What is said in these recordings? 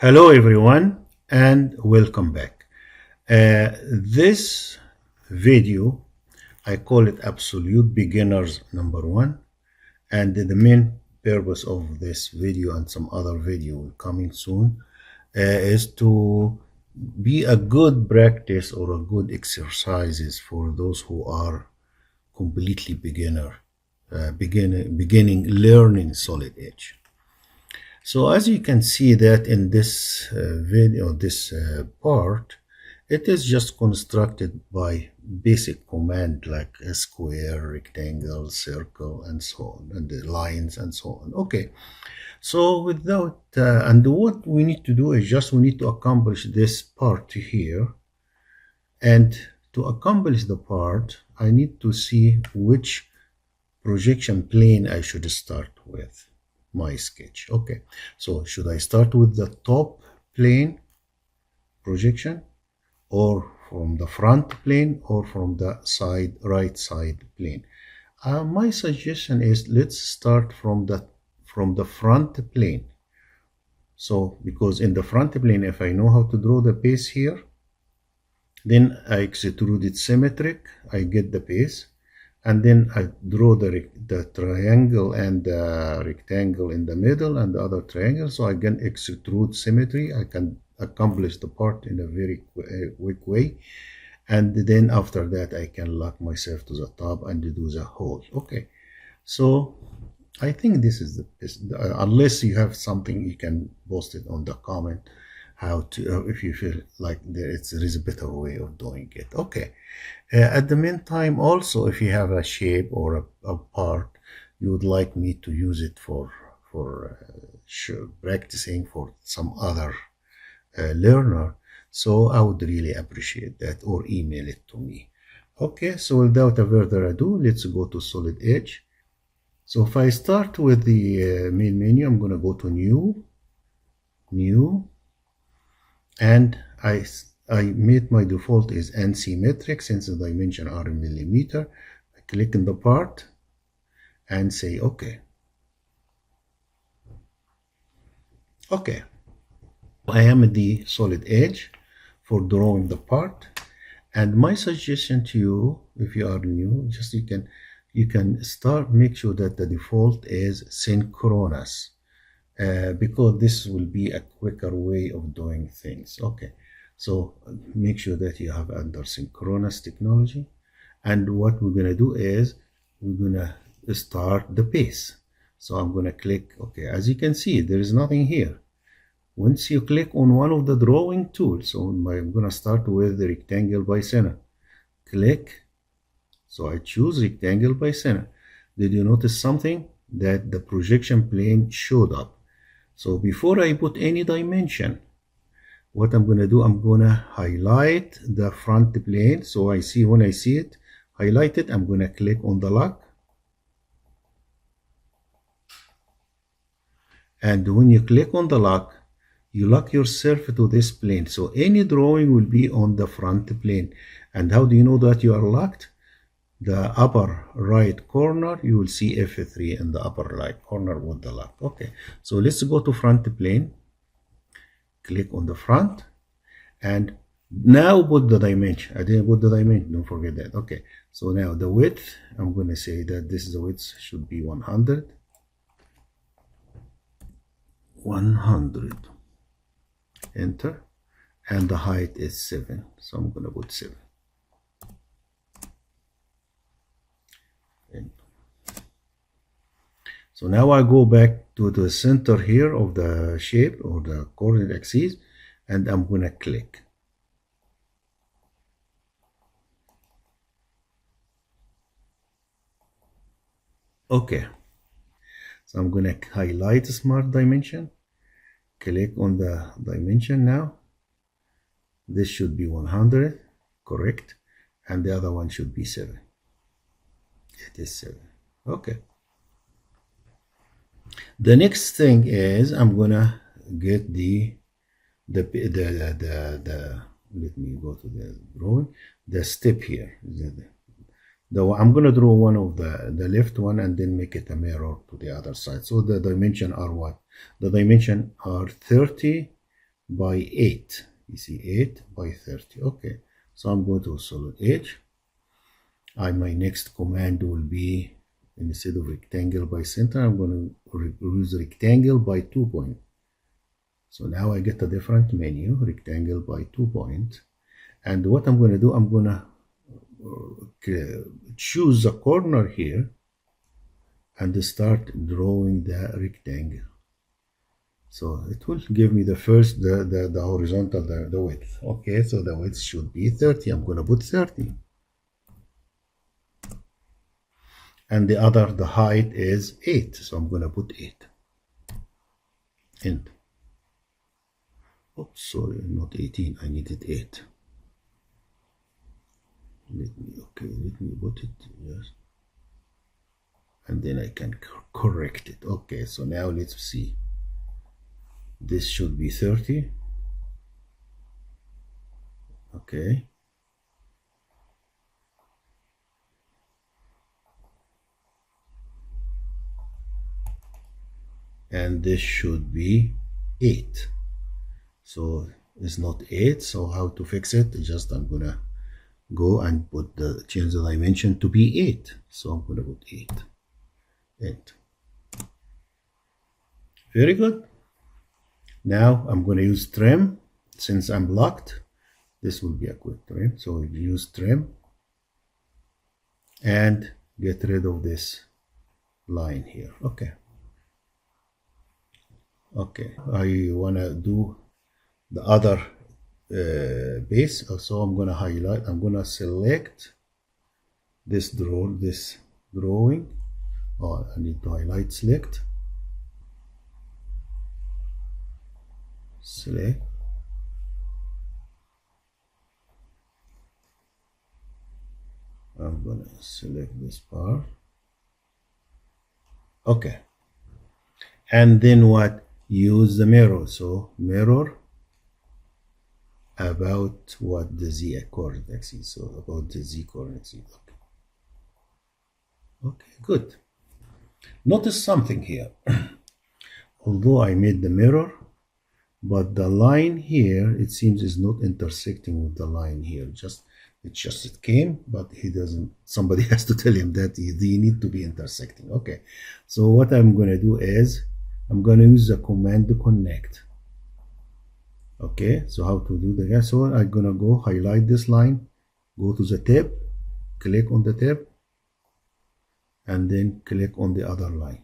Hello everyone and welcome back. This video, I call it Absolute Beginners number 1, and the main purpose of this video and some other video coming soon is to be a good practice or a good exercises for those who are completely beginning learning Solid Edge. So as you can see that in this video, this part, it is just constructed by basic command like a square, rectangle, circle, and so on, and the lines and so on. Okay, so without, and what we need to do is just we need to accomplish this part here. And to accomplish the part, I need to see which projection plane I should start with my sketch. Okay, so should I start with the top plane projection, or from the front plane, or from the right side plane? My suggestion is let's start from the front plane. So because in the front plane, if I know how to draw the base here, then I extrude it symmetric, I get the base, and then I draw the triangle and the rectangle in the middle and the other triangle, so I can extrude symmetry. I can accomplish the part in a very quick way, and then after that I can lock myself to the top and do the hole. Okay, so I think this is the best. Unless you have something, you can post it on the comment how to, if you feel like there is a better way of doing it. Okay, at the meantime, also if you have a shape or a part you would like me to use it for practicing for some other learner, so I would really appreciate that, or email it to me. Okay, so without further ado, let's go to Solid Edge. So if I start with the main menu, I'm going to go to new, and I made my default is NC metric since the dimension are in millimeter. I click on the part and say okay. Okay, I am at the Solid Edge for drawing the part, and my suggestion to you, if you are new, just you can start, make sure that the default is synchronous, because this will be a quicker way of doing things. Okay, so make sure that you have under synchronous technology, and what we're gonna do is we're gonna start the base. So I'm gonna click, okay, as you can see there is nothing here. Once you click on one of the drawing tools, so I'm gonna start with the rectangle by center, click, so I choose rectangle by center. Did you notice something? That the projection plane showed up. So before I put any dimension, what I'm going to do, I'm going to highlight the front plane. So I see, when I see it highlighted, I'm going to click on the lock. And when you click on the lock, you lock yourself to this plane. So any drawing will be on the front plane. And how do you know that you are locked? The upper right corner, you will see F3 in the upper right corner with the lock. Okay, so let's go to front plane, click on the front, and now put the dimension. I didn't put the dimension, don't forget that. Okay, so now the width, I'm going to say that this is the width should be 100, enter, and the height is 7, so I'm going to put 7. So now I go back to the center here of the shape or the coordinate axis, and I'm going to click. Okay, so I'm going to highlight smart dimension, click on the dimension now. This should be 100, correct, and the other one should be 7. It is 7. Okay. The next thing is I'm gonna get the let me go to the drawing, the step here. I'm gonna draw one of the left one and then make it a mirror to the other side. So the dimension are what? The dimension are 30 by 8. You see 8 by 30. Okay, so I'm going to solid edge. My next command will be, instead of rectangle by center, I'm going to use rectangle by 2 point. So now I get a different menu, rectangle by 2 point. And what I'm going to do, I'm going to choose a corner here and start drawing the rectangle. So it will give me the first, the horizontal, the width. Okay, so the width should be 30. I'm going to put 30. And the height is 8. So I'm going to put 8. End. Oops, sorry, not 18. I needed 8. Let me put it, yes. And then I can correct it. Okay, so now let's see. This should be 30. Okay. And this should be 8. So it's not 8. So how to fix it? Just I'm gonna go and change the dimension to be 8. So I'm gonna put 8. End. Very good. Now I'm gonna use trim. Since I'm locked, this will be a quick trim. So use trim and get rid of this line here. Okay. Okay, I wanna do the other base. So I'm gonna highlight. I'm gonna select this drawing. Oh, I need to highlight. Select. I'm gonna select this part. Okay. And then what? Use the mirror. So mirror about what the z coordinates is. So about the z coordinates. Okay. Okay, good. Notice something here. Although I made the mirror, but the line here, it seems, is not intersecting with the line here. It came, but he doesn't. Somebody has to tell him that they need to be intersecting. Okay. So what I'm going to do is I'm going to use the command to connect. Okay. So how to do that? So I'm going to go highlight this line, go to the tip, click on the tip, and then click on the other line.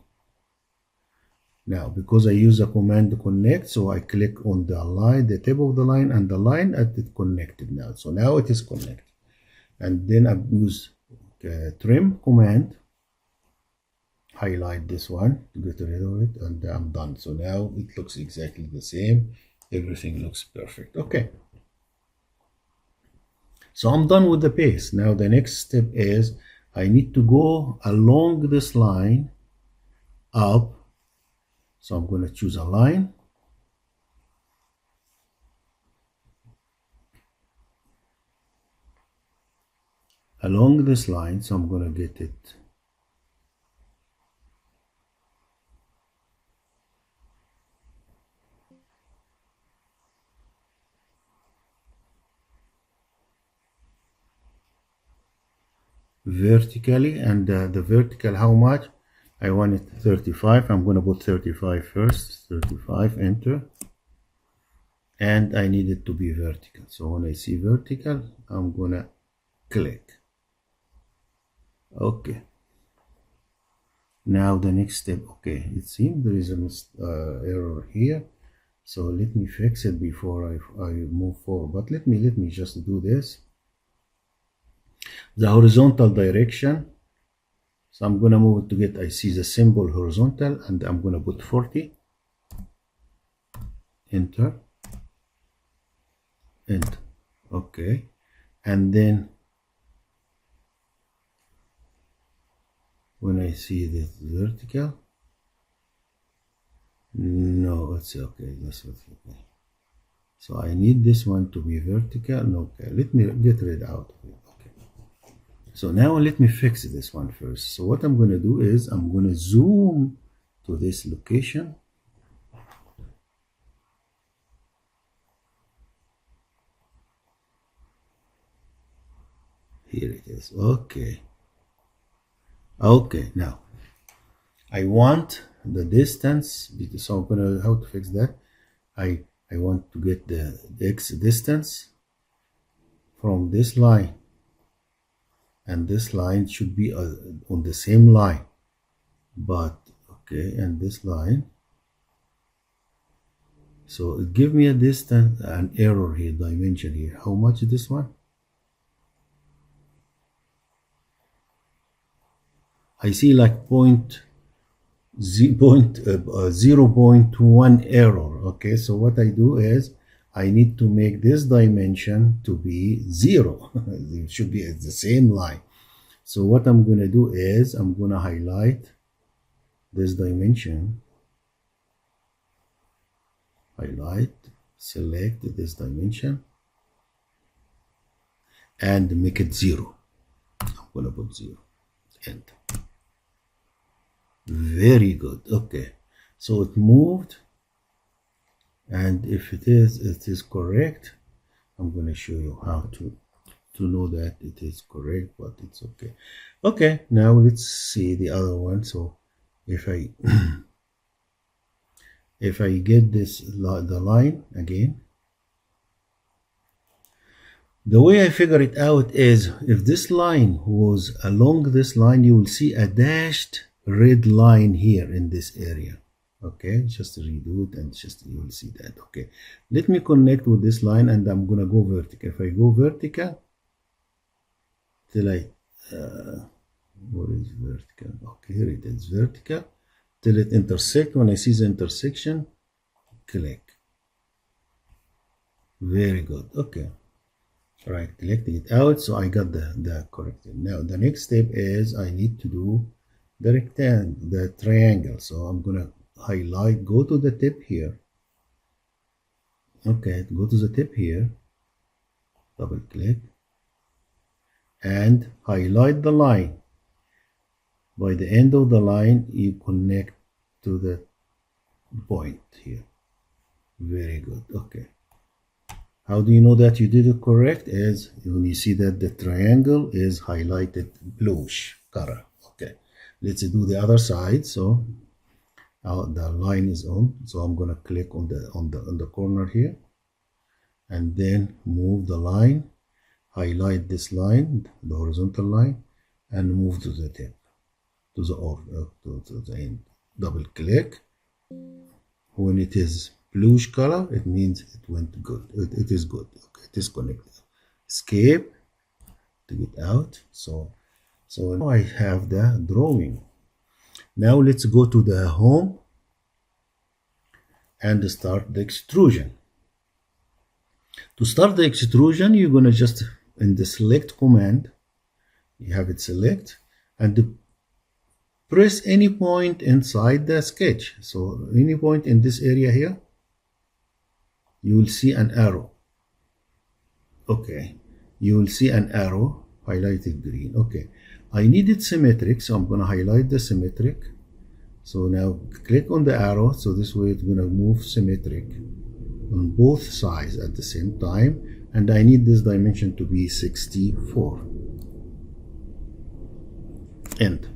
Now, because I use a command to connect, so I click on the line, the tip of the line, and the line, and it connected now. So now it is connected. And then I use trim command, highlight this one to get rid of it, and I'm done. So now it looks exactly the same. Everything looks perfect. Okay. So I'm done with the base. Now the next step is I need to go along this line up. So I'm going to choose a line. Along this line, so I'm going to get it. Vertically, and the vertical, how much? I want it 35. I'm going to put 35 first. 35, enter. And I need it to be vertical. So when I see vertical, I'm going to click. Okay. Now the next step. Okay, it seems there is an error here. So let me fix it before I move forward. But let me just do this. The horizontal direction. So I'm going to move it to get, I see the symbol horizontal, and I'm going to put 40. Enter. Enter. Okay. And then when I see this vertical, no, it's okay. That's okay. So I need this one to be vertical. No, okay. Let me get rid out of it. So now let me fix this one first. So what I'm going to do is I'm going to zoom to this location. Here it is. Okay. Okay, now I want the distance, so I'm gonna how to fix that. I want to get the x distance from this line, and this line should be on the same line, but okay, and this line. So it give me a distance, an error here, dimension here. How much is this one? I see like 0.1 error. Okay, so what I do is I need to make this dimension to be 0. It should be at the same line. So what I'm going to do is I'm going to highlight this dimension, select this dimension, and make it 0. I'm going to put 0. Enter. Very good. Okay, so it moved, and if it is correct. I'm going to show you how to know that it is correct, but it's okay. Okay, now let's see the other one. So if I if I get the line again, the way I figure it out is if this line was along this line, you will see a dashed red line here in this area. Okay, just redo it and just you will see that. Okay, let me connect with this line, and I'm gonna go vertical. If I go vertical till I what is vertical? Okay, here it is, vertical till it intersect. When I see the intersection, click. Very good. Okay, right, clicking it out, so I got the correct thing. Now the next step is I need to do the rectangle, the triangle. So I'm gonna highlight, go to the tip here. Okay, go to the tip here, double click, and highlight the line. By the end of the line, you connect to the point here. Very good. Okay, how do you know that you did it correct? Is when you see that the triangle is highlighted bluish color. Okay, let's do the other side. So the line is on, so I'm gonna click on the corner here, and then move the line, highlight this line, the horizontal line, and move to the tip, to the end. Double click. When it is bluish color, it means it went good. It is good. Okay, it is connected. Escape to get out. So now I have the drawing. Now let's go to the home and start the extrusion. To start the extrusion, you're gonna just in the select command, you have it select, and press any point inside the sketch. So any point in this area here, you will see an arrow. Okay, you will see an arrow highlighted green. Okay, I need it symmetric, so I'm gonna highlight the symmetric. So now click on the arrow, so this way it's gonna move symmetric on both sides at the same time, and I need this dimension to be 64. End.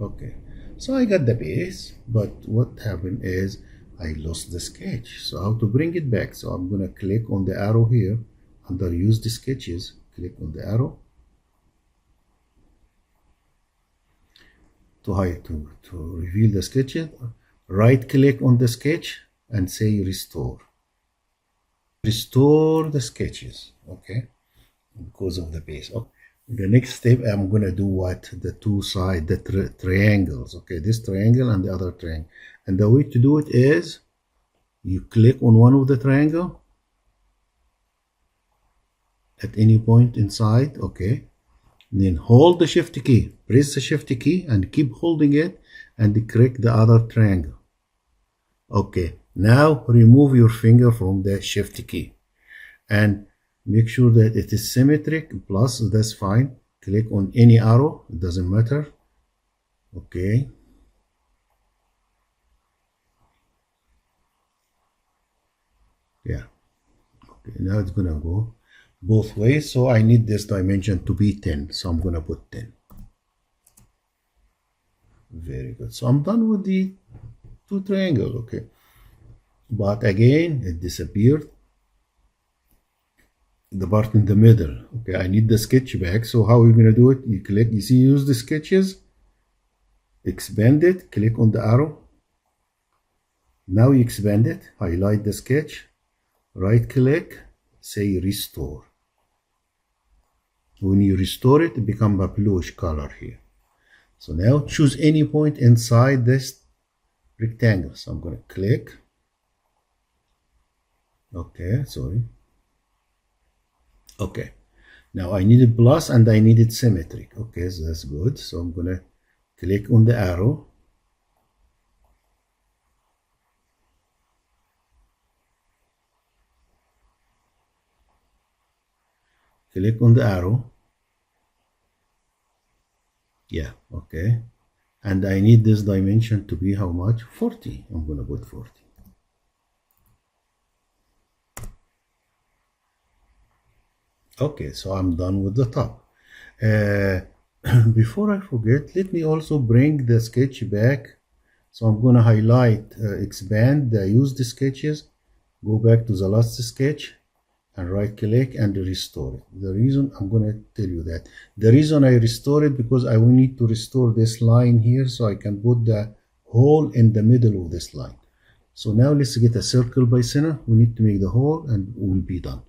Okay, so I got the base, but what happened is I lost the sketch. So how to bring it back? So I'm gonna click on the arrow here under use the sketches, click on the arrow to reveal the sketches, right click on the sketch and say restore the sketches. Okay, because of the base. Okay. The next step, I'm gonna do what? The two side, the triangles. Okay, this triangle and the other triangle. And the way to do it is you click on one of the triangle at any point inside. Okay, and then hold the shift key, press the shift key and keep holding it, and click the other triangle. Okay, now remove your finger from the shift key and make sure that it is symmetric, plus that's fine. Click on any arrow, it doesn't matter. Okay, yeah, okay, now it's gonna go. both ways. So I need this dimension to be 10. So I'm going to put 10. Very good. So I'm done with the two triangles. Okay. But again, it disappeared. The part in the middle. Okay, I need the sketch back. So how are you going to do it? You click, you see, use the sketches, expand it, click on the arrow. Now you expand it, highlight the sketch, right click, say restore. When you restore it, it becomes a bluish color here. So now choose any point inside this rectangle. So I'm going to click. Okay, sorry. Okay, now I needed plus and I needed symmetric. Okay, so that's good. So I'm going to click on the arrow. Click on the arrow. Yeah, okay. And I need this dimension to be how much? 40. I'm going to put 40. Okay, so I'm done with the top. Before I forget, let me also bring the sketch back. So I'm going to highlight, expand, use the sketches, go back to the last sketch, and right click and restore it. The reason I'm going to tell you that, the reason I restore it because I will need to restore this line here so I can put the hole in the middle of this line. So now let's get a circle by center. We need to make the hole and we'll be done.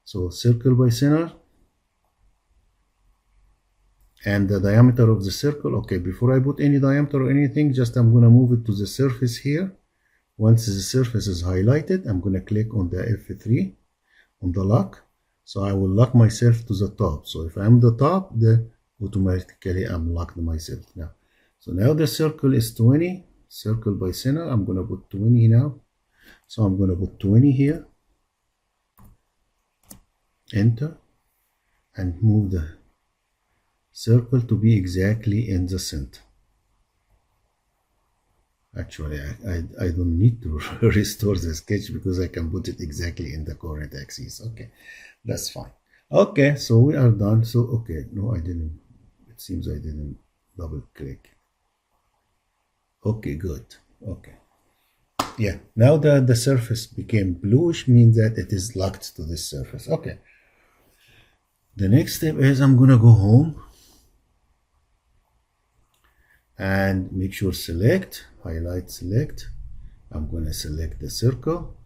So circle by center and the diameter of the circle. Okay, before I put any diameter or anything, just I'm going to move it to the surface here. Once the surface is highlighted, I'm going to click on the F3 on the lock. So I will lock myself to the top. So if I'm the top, then automatically I'm locked myself now. So now the circle is 20, circle by center. I'm going to put 20 now. So I'm going to put 20 here. Enter and move the circle to be exactly in the center. Actually, I don't need to restore the sketch because I can put it exactly in the coordinate axis. Okay, that's fine. Okay, so we are done. So, okay, no, I didn't. It seems I didn't double click. Okay, good. Okay. Yeah, now the surface became bluish, means that it is locked to this surface. Okay. The next step is I'm going to go home and make sure select, highlight, select. I'm going to select the circle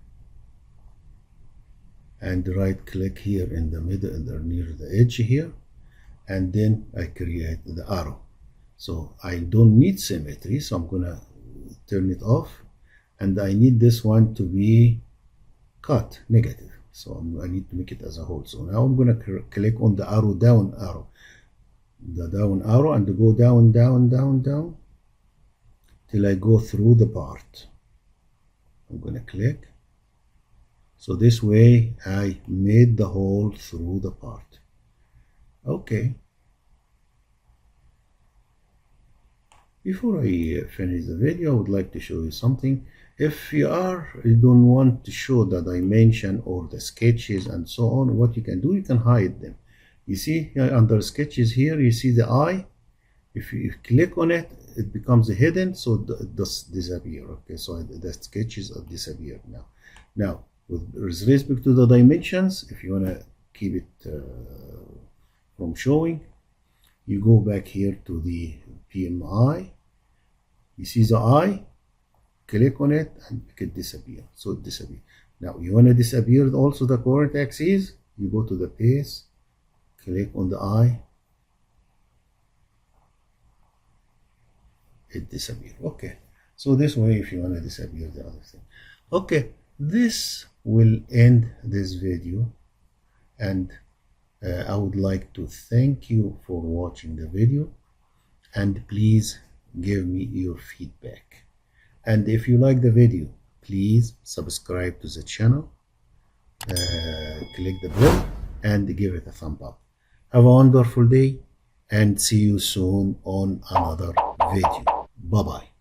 and right click here in the middle near the edge here, and then I create the arrow. So I don't need symmetry, so I'm going to turn it off, and I need this one to be cut negative. So I need to make it as a whole. So now I'm going to click on the arrow, down arrow, the down arrow, and go down, down, down, down till I go through the part. I'm going to click. So this way I made the hole through the part. Okay. Before I finish the video, I would like to show you something. If you don't want to show the dimension or the sketches and so on, what you can do, you can hide them. You see under sketches here, you see the eye. If you click on it, it becomes hidden, so it does disappear. Okay, so the sketches are disappeared now. Now, with respect to the dimensions, if you want to keep it from showing, you go back here to the PMI. You see the eye, click on it and make it disappear. So it disappears. Now you want to disappear also the coordinate axis, you go to the base, click on the eye, it disappears. Okay, so this way if you want to disappear the other thing. Okay, this will end this video, and I would like to thank you for watching the video, and please give me your feedback. And if you like the video, please subscribe to the channel, click the bell and give it a thumb up. Have a wonderful day and see you soon on another video. Bye bye.